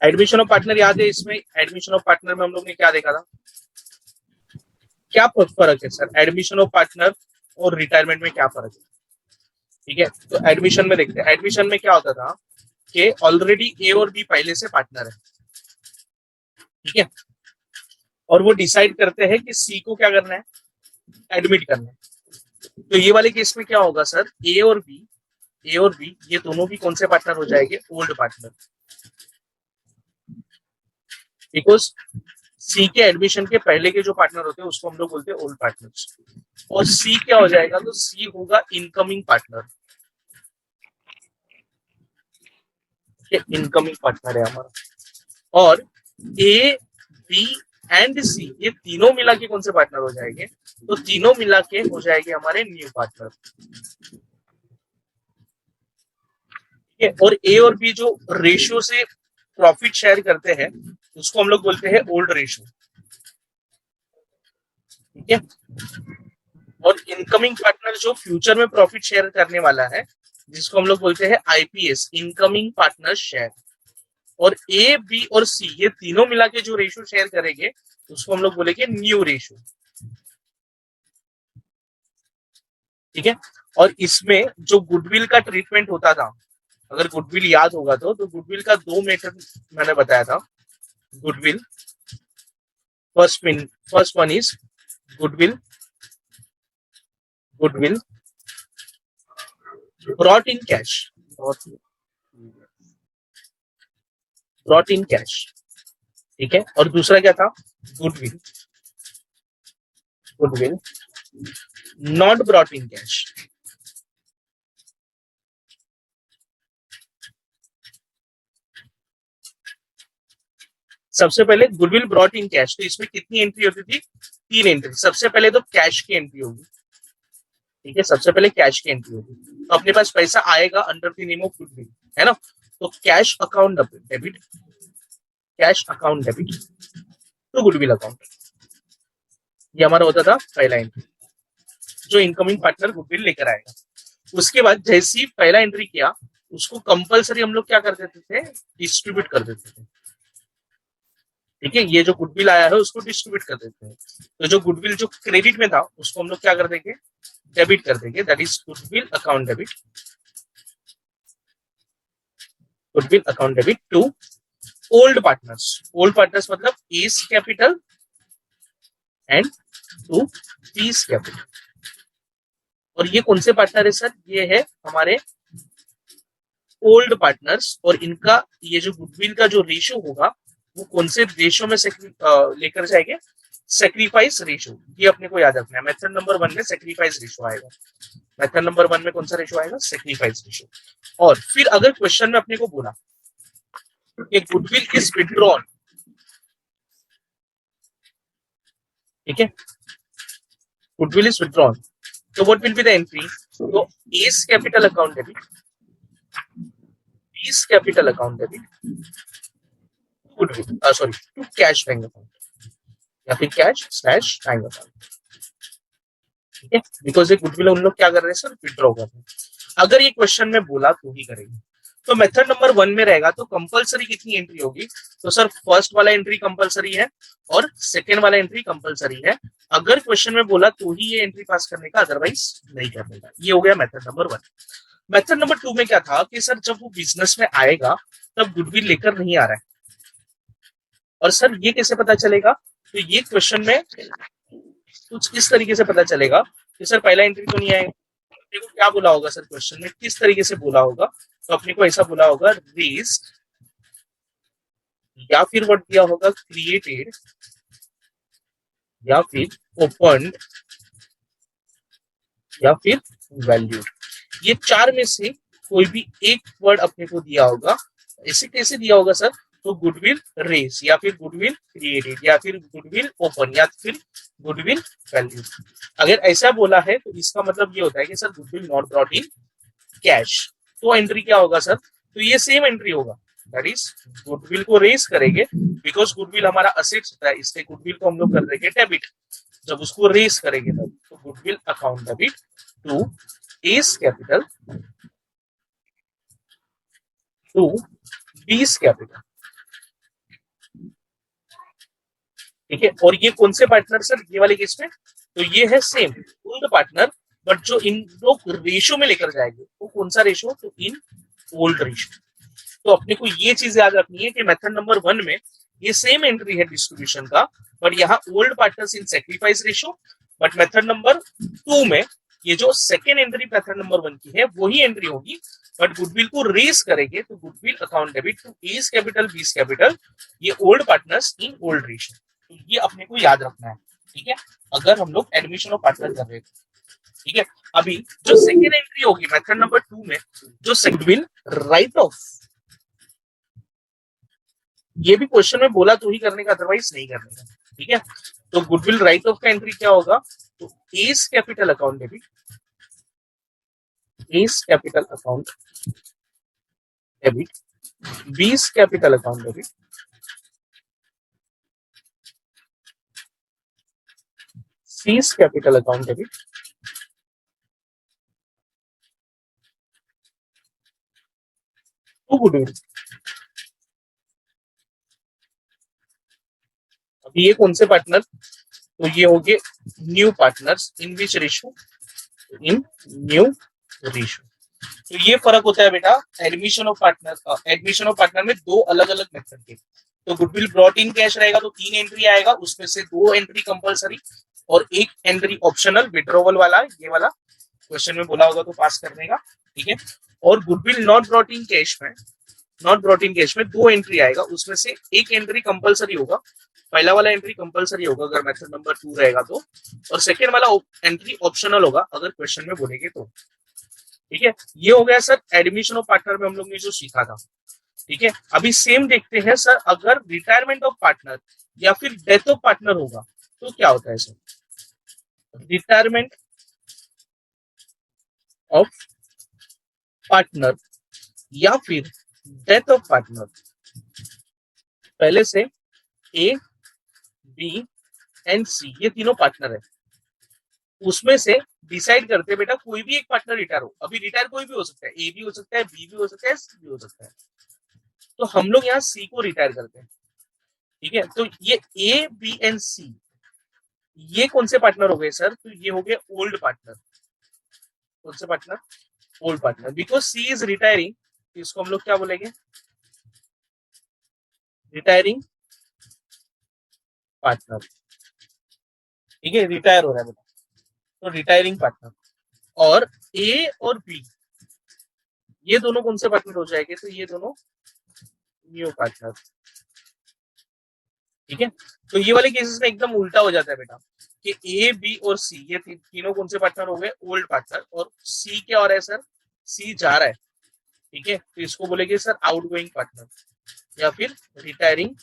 Admission of partner याद है, इसमें एडमिशन ऑफ पार्टनर में हम लोग ने क्या देखा था, क्या फर्क है सर एडमिशन ऑफ पार्टनर और रिटायरमेंट में क्या फर्क है? ठीक है, तो एडमिशन में देखते हैं। एडमिशन में क्या होता था कि ऑलरेडी ए और बी पहले से पार्टनर है, ठीक है, और वो डिसाइड करते हैं कि सी को क्या करना है, एडमिट करना है। तो ये वाले केस में क्या होगा सर, ए और बी ये दोनों भी कौन से पार्टनर हो जाएंगे, ओल्ड पार्टनर, बिकॉज सी के एडमिशन के पहले के जो पार्टनर होते हैं उसको हम लोग बोलते हैं ओल्ड पार्टनर्स। और सी क्या हो जाएगा, तो सी होगा इनकमिंग पार्टनर, इनकमिंग पार्टनर है हमारा। और ए बी एंड सी ये तीनों मिला के कौन से पार्टनर हो जाएंगे, तो तीनों मिला के हो जाएंगे हमारे न्यू पार्टनर, ठीक है। और ए और बी जो रेशियो से प्रॉफिट शेयर करते हैं उसको हम लोग बोलते हैं ओल्ड रेशियो, ठीक है। और इनकमिंग पार्टनर जो फ्यूचर में प्रॉफिट शेयर करने वाला है जिसको हम लोग बोलते हैं आईपीएस, इनकमिंग पार्टनर शेयर। और ए बी और सी ये तीनों मिला के जो रेशियो शेयर करेंगे उसको हम लोग बोलेंगे न्यू रेशियो, ठीक है। और इसमें जो गुडविल का ट्रीटमेंट होता था, अगर गुडविल याद होगा तो गुडविल का दो मेथड मैंने बताया था। Goodwill first one is goodwill brought in cash, brought in cash, ठीक है। और दूसरा क्या था, goodwill not brought in cash. सबसे पहले गुडविल ब्रॉट इन कैश, तो इसमें कितनी एंट्री होती थी, 3 एंट्री। सबसे पहले तो कैश की एंट्री होगी, ठीक है, सबसे पहले कैश की एंट्री होगी। तो अपने पास पैसा आएगा under the name of goodwill, है ना। तो cash account debit, cash account debit to goodwill account, ये हमारा होता था पहला एंट्री जो इनकमिंग पार्टनर गुडविल लेकर आएगा। उसके बाद जैसे ही पहला एंट्री किया उसको कंपलसरी हम लोग क्या कर देते थे, डिस्ट्रीब्यूट कर देते थे, ठीक है। ये जो गुडविल आया है उसको डिस्ट्रीब्यूट कर देते हैं। तो जो गुडविल जो क्रेडिट में था उसको हम लोग क्या कर देंगे, डेबिट कर देंगे, that is goodwill account debit, goodwill account debit to old partners. Old partners मतलब A's capital and to B's capital. और ये कौन से पार्टनर है सर, ये है हमारे ओल्ड पार्टनर्स। और इनका ये जो गुडविल का जो रेशियो होगा वो कौन से रेशियो में लेकर जाएंगे, सेक्रीफाइस रेशियो। ये अपने को याद रखना है, मेथड नंबर 1 में सेक्रीफाइस रेशियो आएगा। मेथड नंबर 1 में कौन सा रेशियो आएगा, सेक्रीफाइस रेशियो। और फिर अगर क्वेश्चन में अपने को बोला कि गुडविल इज विथड्रॉन, ठीक है, गुडविल इज विथड्रॉन, तो what will be the entry, तो A's capital account debit, B's capital account debit, goodwill sorry to cash bank account या फिर कैश स्लैश बैंक अकाउंट, ठीक है। बिकॉज ये गुडविल उन लोग क्या कर रहे हैं सर, विथड्रॉ कर रहे हैं। अगर ये क्वेश्चन में बोला तो ही करेंगे। तो मेथड नंबर 1 में रहेगा तो कंपलसरी कितनी एंट्री होगी, तो सर फर्स्ट वाला एंट्री कंपलसरी है और सेकेंड वाला एंट्री कंपलसरी है। अगर क्वेश्चन में बोला तो ही ये एंट्री पास करने का, अदरवाइज नहीं करने का। ये हो गया मेथड नंबर 1। मेथड नंबर 2 में क्या था कि सर जब वो बिजनेस में आएगा तब गुडविल लेकर नहीं आ रहा है, और सर ये कैसे पता चलेगा, तो ये क्वेश्चन में कुछ इस तरीके से पता चलेगा कि सर पहला एंट्री तो नहीं आएगा। देखो क्या बोला होगा सर क्वेश्चन में, किस तरीके से बोला होगा, तो अपने को ऐसा बोला होगा रेज्ड, या फिर व्हाट दिया होगा क्रिएटेड, या फिर ओपन, या फिर वैल्यूड। ये चार में से कोई भी एक वर्ड अपने को दिया होगा। ऐसे कैसे दिया होगा सर, तो गुडविल रेज, या फिर गुडविल क्रिएटेड, या फिर गुडविल ओपन, या फिर गुडविल वैल्यू। अगर ऐसा बोला है तो इसका मतलब ये होता है कि sir goodwill not brought in cash. तो एंट्री क्या होगा सर, तो ये सेम एंट्री होगा, दैट इज गुडविल को रेज करेंगे, बिकॉज गुडविल हमारा असेट्स होता है, इसलिए गुडविल को हम लोग कर देंगे डेबिट। जब उसको रेज करेंगे तब तो goodwill account debit to A's capital to B's capital, ठीक है। और ये कौन से पार्टनर सर ये वाले केस में, तो ये है सेम ओल्ड पार्टनर, बट जो इन लोग रेशो में लेकर जाएंगे वो कौन सा रेशो, तो इन ओल्ड रेशो। तो अपने को ये चीज याद रखनी है कि मेथड नंबर 1 में ये सेम एंट्री है डिस्ट्रीब्यूशन का, बट यहाँ old partners in sacrifice ratio, but method number 2 में ये जो सेकेंड एंट्री मेथड नंबर 1 की है वही एंट्री होगी, बट गुडविल को रेस करेंगे तो goodwill account debit to A's capital B's capital, ये old partners in old ratio. तो ये अपने को याद रखना है, ठीक है, अगर हम लोग एडमिशन ऑफ पार्टनर कर रहे हैं। ठीक है, अभी जो सेकेंड एंट्री होगी मेथड नंबर 2 में, जो गुडविल राइट ऑफ, ये भी क्वेश्चन में बोला तो ही करने का, अदरवाइज नहीं करने का। ठीक है, तो गुडविल राइट ऑफ का एंट्री क्या होगा, तो A's capital account debit, A's capital account debit, B's capital account debit, C's capital account debit, to goodwill. अभी ये कौन से पार्टनर, तो ये हो गए new partners in which ratio, in new ratio. तो ये फर्क होता है बेटा admission of partner, admission of partner में दो अलग अलग मेथड के। तो गुडविल ब्रॉट इन कैश रहेगा तो 3 एंट्री आएगा, उसमें से 2 एंट्री कंपलसरी और 1 एंट्री ऑप्शनल विड्रॉवल वाला, ये वाला क्वेश्चन में बोला होगा तो पास करने का। ठीक है, और goodwill not brought in cash में, नॉट ब्रॉट इन कैश में 2 एंट्री आएगा, उसमें से 1 एंट्री कंपलसरी होगा, पहला वाला एंट्री कंपलसरी होगा अगर मेथड नंबर 2 रहेगा तो, और सेकेंड वाला एंट्री ऑप्शनल होगा अगर क्वेश्चन में बोलेंगे तो। ठीक है, ये हो गया सर एडमिशन ऑफ पार्टनर में हम लोग ने जो सीखा था। ठीक है, अभी सेम देखते हैं सर, अगर रिटायरमेंट ऑफ पार्टनर या फिर डेथ ऑफ पार्टनर होगा तो क्या होता है सर, रिटायरमेंट ऑफ पार्टनर या फिर डेथ ऑफ पार्टनर, पहले से ए बी एंड सी ये तीनों पार्टनर है, उसमें से डिसाइड करते हैं बेटा कोई भी एक पार्टनर रिटायर हो। अभी रिटायर कोई भी हो सकता है, ए भी हो सकता है, बी भी हो सकता है, सी भी हो सकता है, तो हम लोग यहाँ सी को रिटायर करते हैं। ठीक है, तो ये ए बी एंड सी ये कौन से पार्टनर हो गए सर, तो ये हो गए ओल्ड पार्टनर। कौन से पार्टनर, old partner, because C is retiring, इसको हम लोग क्या बोलेंगे, रिटायरिंग पार्टनर। ठीक है, रिटायर हो रहा है बेटा तो रिटायरिंग पार्टनर, और ए और बी ये दोनों कौन से पार्टनर हो जाएंगे, तो ये दोनों न्यू पार्टनर। ठीक है, तो ये वाले केसेस में एकदम उल्टा हो जाता है बेटा कि ए बी और सी ये तीनों कौन से पार्टनर हो गए, ओल्ड पार्टनर, और सी क्या हो रहा है सर, सी जा रहा है। ठीक है, तो इसको बोलेंगे सर आउटगोइंग पार्टनर या फिर रिटायरिंग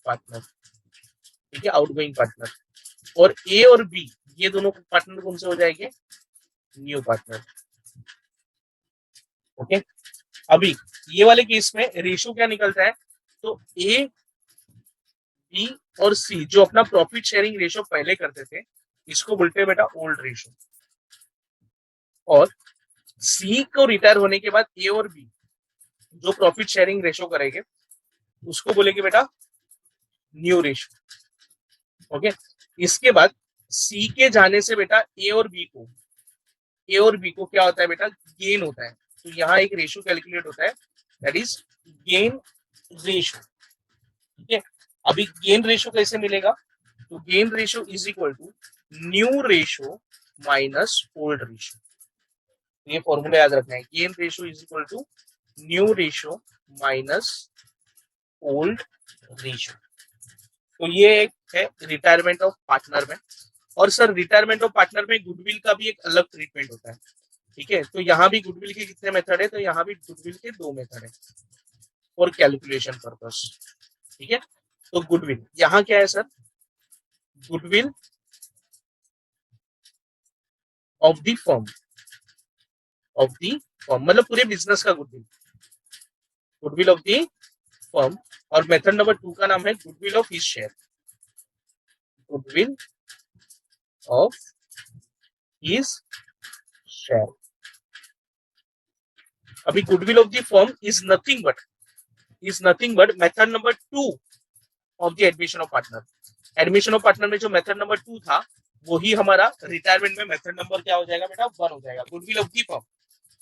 पार्टनर। ठीक है, आउटगोइंग पार्टनर, और ए और बी ये दोनों पार्टनर कौन से हो जाएंगे, न्यू पार्टनर। ओके, अभी ये वाले केस में रेशो क्या निकलता है, तो ए बी और सी जो अपना प्रॉफिट शेयरिंग रेशो पहले करते थे इसको बोलते हैं बेटा ओल्ड रेशो, और सी को रिटायर होने के बाद ए और बी जो प्रॉफिट शेयरिंग रेशो करेंगे उसको बोलेंगे बेटा न्यू रेशो। ओके, इसके बाद सी के जाने से बेटा ए और बी को क्या होता है बेटा, गेन होता है, तो यहाँ एक रेशो कैलकुलेट होता है दैट इज गेन रेशो। ठीक है, अभी गेन रेशो कैसे मिलेगा, तो gain ratio is equal to new ratio minus old ratio. ये फॉर्मूला याद रखना है, gain ratio is equal to new ratio minus old ratio. तो ये एक है रिटायरमेंट ऑफ पार्टनर में। और सर रिटायरमेंट ऑफ पार्टनर में गुडविल का भी एक अलग ट्रीटमेंट होता है। ठीक है, तो यहाँ भी गुडविल के कितने मेथड है, तो यहाँ भी गुडविल के 2 मेथड है फॉर कैलकुलेशन पर्पस। ठीक है, तो गुडविल यहाँ क्या है sir, goodwill of the firm, of the firm मतलब पूरे बिजनेस का goodwill, goodwill of the firm, और मेथड नंबर 2 का नाम है goodwill of his share, goodwill of his share. अभी goodwill of the firm is nothing but method number 2 of the admission of partner. Admission of partner में जो method number 2 था वही हमारा रिटायरमेंट में मेथड नंबर क्या हो जाएगा बेटा, 1 हो जाएगा। गुडविल ऑफ दी फर्म,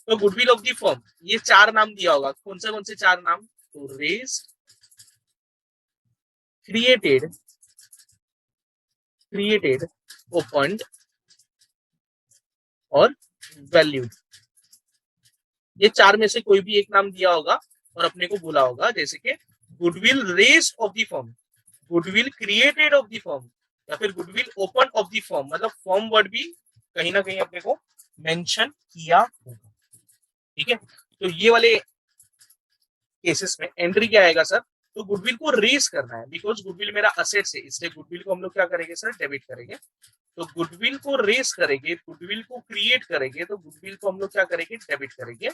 तो गुडविल ऑफ दी फर्म ये 4 नाम दिया होगा, कौन से 4 नाम, तो रेज्ड, क्रिएटेड, ओपन्ड और वैल्यूड। ये 4 में से कोई भी एक नाम दिया होगा और अपने को बोला होगा, जैसे कि goodwill raised of the firm, goodwill created of the firm, या फिर goodwill open of the firm, मतलब फर्म वर्ड भी कहीं ना कहीं अपने को मेंशन किया होगा। ठीक है, तो ये वाले केसेस में एंट्री क्या आएगा सर, तो गुडविल को रेज करना है, बिकॉज गुडविल मेरा असेट्स है, इसलिए गुडविल को हम लोग क्या करेंगे सर, डेबिट करेंगे। तो गुडविल को रेज करेंगे, गुडविल को क्रिएट करेंगे, तो गुडविल को हम लोग क्या करेंगे, डेबिट करेंगे।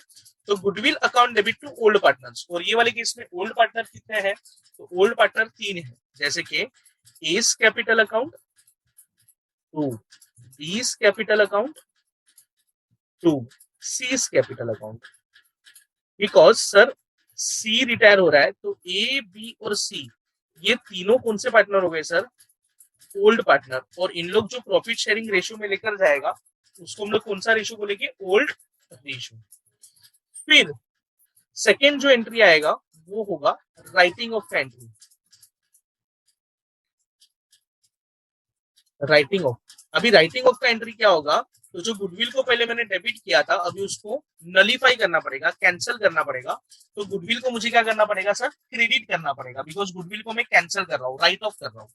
तो goodwill account debit to old partners, और ये वाले केस में ओल्ड पार्टनर कितने हैं, तो ओल्ड पार्टनर 3 है, जैसे कि A's capital account, to B's capital account, to C's capital account. Because sir C retire हो रहा है, तो ए बी और सी ये तीनों कौन से पार्टनर हो गए सर, ओल्ड पार्टनर, और इन लोग जो प्रॉफिट शेयरिंग रेशियो में लेकर जाएगा उसको हम लोग कौन सा रेशियो बोलेंगे, ओल्ड रेशियो। फिर सेकेंड जो एंट्री आएगा वो होगा writing of entry, writing of. अभी राइटिंग ऑफ का एंट्री क्या होगा, तो जो गुडविल को पहले मैंने डेबिट किया था अभी उसको नलीफाई करना पड़ेगा, कैंसिल करना पड़ेगा। तो गुडविल को मुझे क्या करना पड़ेगा सर, क्रेडिट करना पड़ेगा, बिकॉज गुडविल को मैं कैंसिल कर रहा हूँ, राइट ऑफ कर रहा हूँ।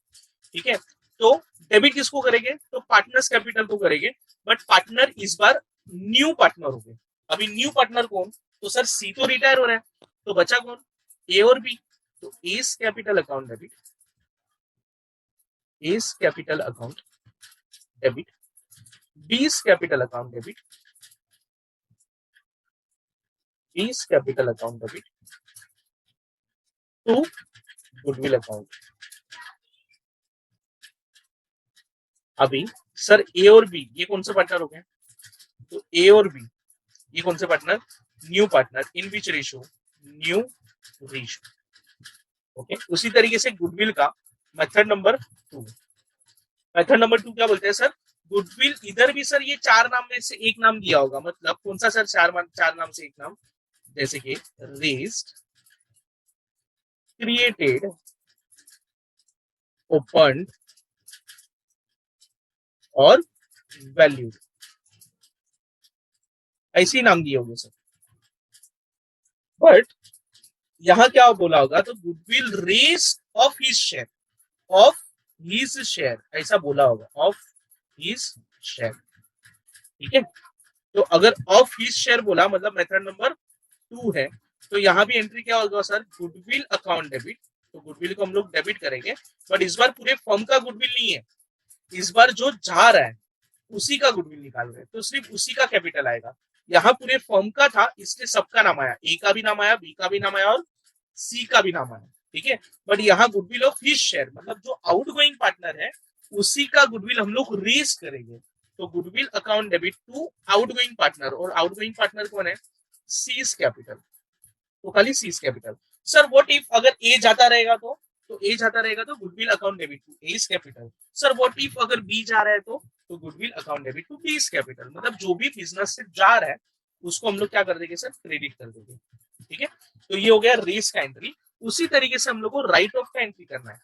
ठीक है, तो डेबिट किसको करेंगे, तो पार्टनर्स कैपिटल को करेंगे, बट पार्टनर इस बार न्यू पार्टनर हो गए। अभी न्यू पार्टनर कौन, तो सर सी तो रिटायर हो रहा है, तो बचा कौन, ए और बी। तो A's capital account debit, A's capital account debit, B's capital account debit, B's capital account debit to goodwill account. अभी सर ए और बी ये कौन से पार्टनर हो गए, तो ए और बी ये कौन से पार्टनर, न्यू पार्टनर, इन विच रेशियो, न्यू रेशियो। ओके, उसी तरीके से गुडविल का मेथड नंबर 2, मेथड नंबर 2 क्या बोलते हैं सर, गुडविल इधर भी सर ये 4 नाम में से एक नाम दिया होगा, मतलब कौन सा सर, 4 नाम से एक नाम, जैसे कि रेज्ड, क्रिएटेड, ओपन्ड और वैल्यूड, ऐसे ही नाम दिए होंगे सर। बट यहां क्या बोला होगा, तो goodwill raise of his share, of his share ऐसा बोला होगा, ऑफ हिज शेयर। ठीक है, तो अगर ऑफ हिज शेयर बोला मतलब मेथड नंबर 2 है, तो यहाँ भी एंट्री क्या होगा सर, गुडविल अकाउंट डेबिट। तो गुडविल को हम लोग डेबिट करेंगे, बट इस बार पूरे फर्म का गुडविल नहीं है, इस बार जो जा रहा है उसी का गुडविल निकाल रहे हैं, तो सिर्फ उसी का कैपिटल आएगा। यहाँ पूरे फर्म का था इसलिए सबका नाम आया, ए का भी नाम आया, बी का भी नाम आया और सी का भी नाम आया। ठीक है, बट यहाँ गुडविल ऑफ हिज शेयर मतलब जो आउटगोइंग पार्टनर है उसी का गुडविल हम लोग रेज करेंगे। तो goodwill account debit to outgoing partner, और आउटगोइंग पार्टनर कौन है, सीज कैपिटल, तो खाली C's capital. Sir what if अगर ए जाता रहेगा तो ए जाता रहेगा तो goodwill account debit to A's capital. Sir what if अगर बी जा रहा है तो goodwill account debit to B's capital, मतलब जो भी बिजनेस से जा रहा है उसको हम लोग क्या कर देंगे सर, क्रेडिट कर देंगे। ठीक है, तो ये हो गया रेस का एंट्री। उसी तरीके से हम लोग को राइट ऑफ का एंट्री करना है,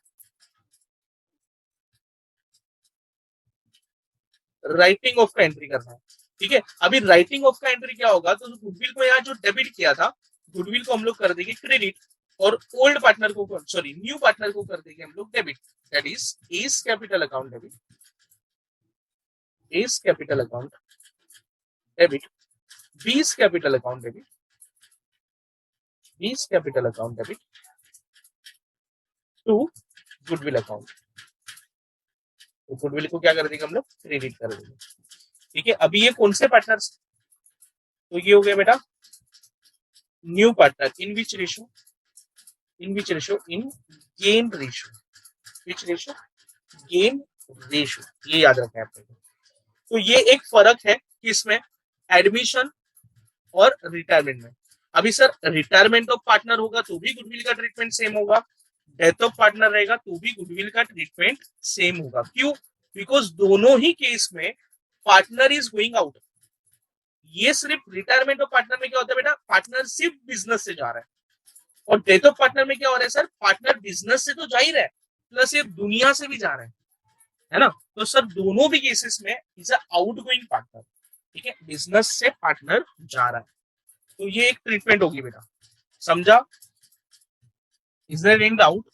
राइटिंग ऑफ का एंट्री करना है। ठीक है, अभी राइटिंग ऑफ का एंट्री क्या होगा, तो गुडविल को यहाँ जो डेबिट किया था गुडविल को हम लोग कर देंगे क्रेडिट, और ओल्ड पार्टनर को, सॉरी न्यू पार्टनर को कर देंगे हम लोग debit, that is A's capital account debit, A's capital account debit, B's capital account debit, B's capital account debit to goodwill account. तो गुडविल को क्या कर देंगे हम लोग, क्रेडिट कर देंगे। ठीक है, अभी ये कौन से पार्टनर्स, तो ये हो गया बेटा न्यू पार्टनर, इन विच रेशियो, इन विच रेशियो, इन गेन रेशियो, विच रेशियो, गेन रेशियो, ये याद रखें आपने। तो ये एक फर्क है किसमें, एडमिशन और रिटायरमेंट में। अभी सर रिटायरमेंट ऑफ पार्टनर होगा तो भी गुडविल का ट्रीटमेंट सेम होगा, डेथ ऑफ पार्टनर रहेगा तो भी गुडविल का ट्रीटमेंट सेम होगा। क्यों? बिकॉज दोनों ही केस में पार्टनर इज गोइंग आउट। ये सिर्फ रिटायरमेंट ऑफ पार्टनर में क्या होता है बेटा, पार्टनर सिर्फ बिजनेस से जा रहा है, और डेथ ऑफ पार्टनर में क्या हो रहा है सर, पार्टनर बिजनेस से तो जा ही रहा है प्लस ये दुनिया से भी जा रहा है ना। तो सर दोनों भी केसेस में इज आउट गोइंग पार्टनर, ठीक है, बिजनेस से पार्टनर जा रहा है। तो ये एक ट्रीटमेंट होगी बेटा, समझा? Is there any doubt?